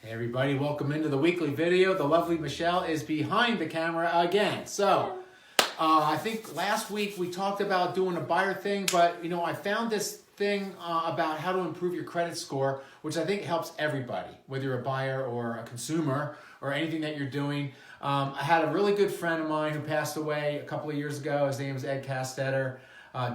Hey everybody, welcome into the weekly video. The lovely Michelle is behind the camera again. So, I think last week we talked about doing a buyer thing, but I found this thing about how to improve your credit score, which I think helps everybody, whether you're a buyer or a consumer or anything that you're doing. I had a really good friend of mine who passed away a couple of years ago. His name is Ed Castetter.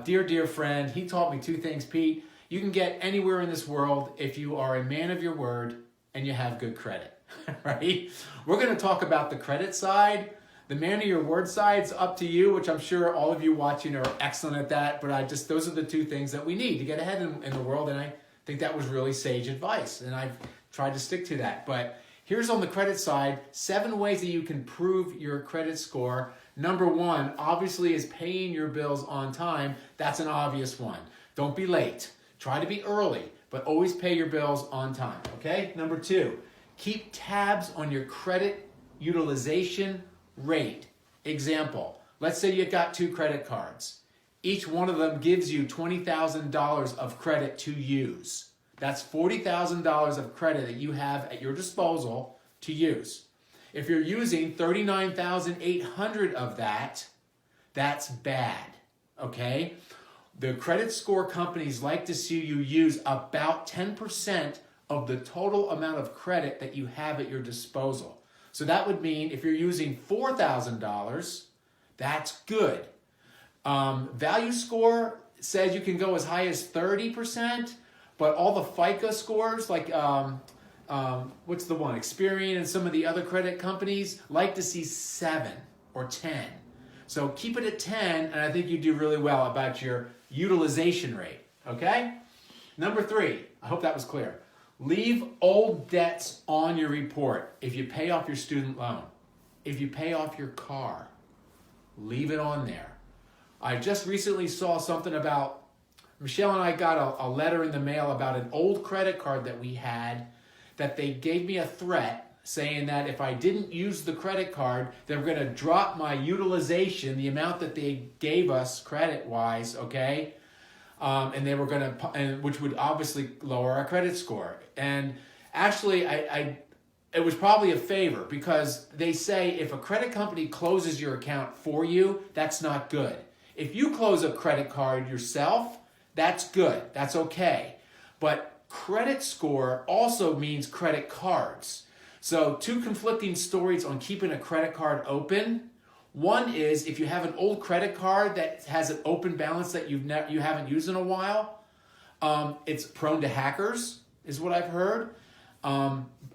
Dear friend. He taught me two things, Pete. You can get anywhere in this world if you are a man of your word and you have good credit, right? We're going to talk about the credit side. The man of your word side's up to you, which I'm sure all of you watching are excellent at that, but those are the two things that we need to get ahead in the world, and I think that was really sage advice, and I've tried to stick to that. But here's on the credit side, 7 ways that you can improve your credit score. Number 1, obviously, is paying your bills on time. That's an obvious one. Don't be late. Try to be early, but always pay your bills on time, okay? Number 2, keep tabs on your credit utilization rate. Example, let's say you got 2 credit cards. Each one of them gives you $20,000 of credit to use. That's $40,000 of credit that you have at your disposal to use. If you're using $39,800 of that, that's bad, okay? The credit score companies like to see you use about 10% of the total amount of credit that you have at your disposal. So that would mean if you're using $4,000, that's good. Value score says you can go as high as 30%, but all the FICO scores, like what's the one, Experian and some of the other credit companies, like to see 7 or 10. So keep it at 10, and I think you do really well about your utilization rate, okay? Number 3, I hope that was clear. Leave old debts on your report. If you pay off your student loan, if you pay off your car, leave it on there. I just recently saw something about, Michelle and I got a letter in the mail about an old credit card that we had, that they gave me a threat saying that if I didn't use the credit card, they were going to drop my utilization, the amount that they gave us credit-wise, okay? And they were going to, which would obviously lower our credit score. And actually, it was probably a favor, because they say if a credit company closes your account for you, that's not good. If you close a credit card yourself, that's good. That's okay. But credit score also means credit cards. So 2 conflicting stories on keeping a credit card open. One is if you have an old credit card that has an open balance that you haven't used in a while, it's prone to hackers, is what I've heard.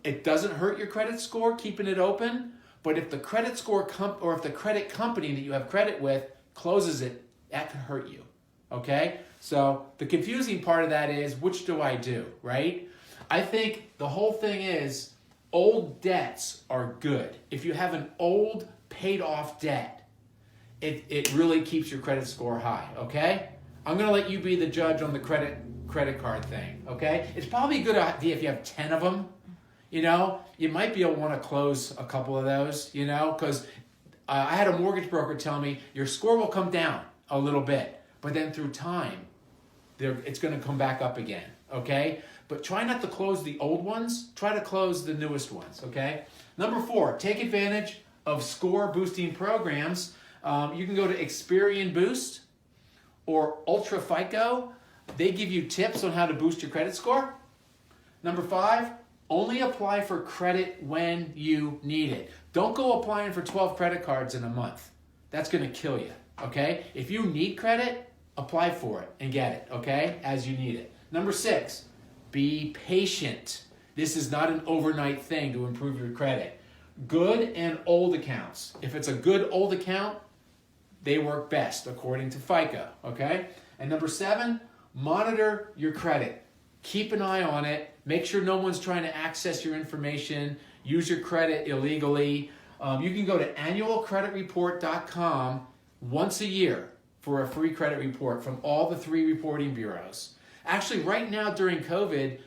It doesn't hurt your credit score keeping it open, but if the credit score or if the credit company that you have credit with closes it, that could hurt you. Okay? So the confusing part of that is, which do I do, right? I think the whole thing is old debts are good. If you have an old paid off debt, it really keeps your credit score high, okay? I'm going to let you be the judge on the credit card thing, okay? It's probably a good idea if you have 10 of them, you might be able to want to close a couple of those, because I had a mortgage broker tell me your score will come down a little bit, but then through time, it's going to come back up again, okay? But try not to close the old ones. Try to close the newest ones, okay? Number 4, take advantage of score boosting programs. You can go to Experian Boost or Ultra FICO. They give you tips on how to boost your credit score. Number 5, only apply for credit when you need it. Don't go applying for 12 credit cards in a month. That's going to kill you, okay? If you need credit, apply for it and get it, okay, as you need it. Number 6, be patient. This is not an overnight thing to improve your credit. Good and old accounts. If it's a good old account, they work best according to FICO, okay? And number 7, monitor your credit. Keep an eye on it. Make sure no one's trying to access your information. Use your credit illegally. You can go to annualcreditreport.com once a year for a free credit report from all the 3 reporting bureaus. Actually, right now during COVID,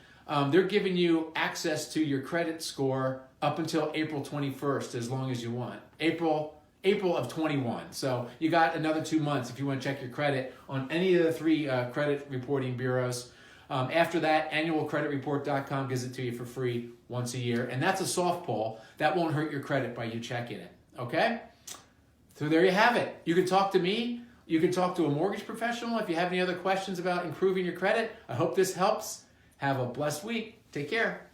they're giving you access to your credit score up until April 21st, as long as you want. April of 21. So you got another 2 months if you want to check your credit on any of the 3 credit reporting bureaus. After that, annualcreditreport.com gives it to you for free once a year. And that's a soft pull. That won't hurt your credit by you checking it. Okay? So there you have it. You can talk to me. You can talk to a mortgage professional if you have any other questions about improving your credit. I hope this helps. Have a blessed week. Take care.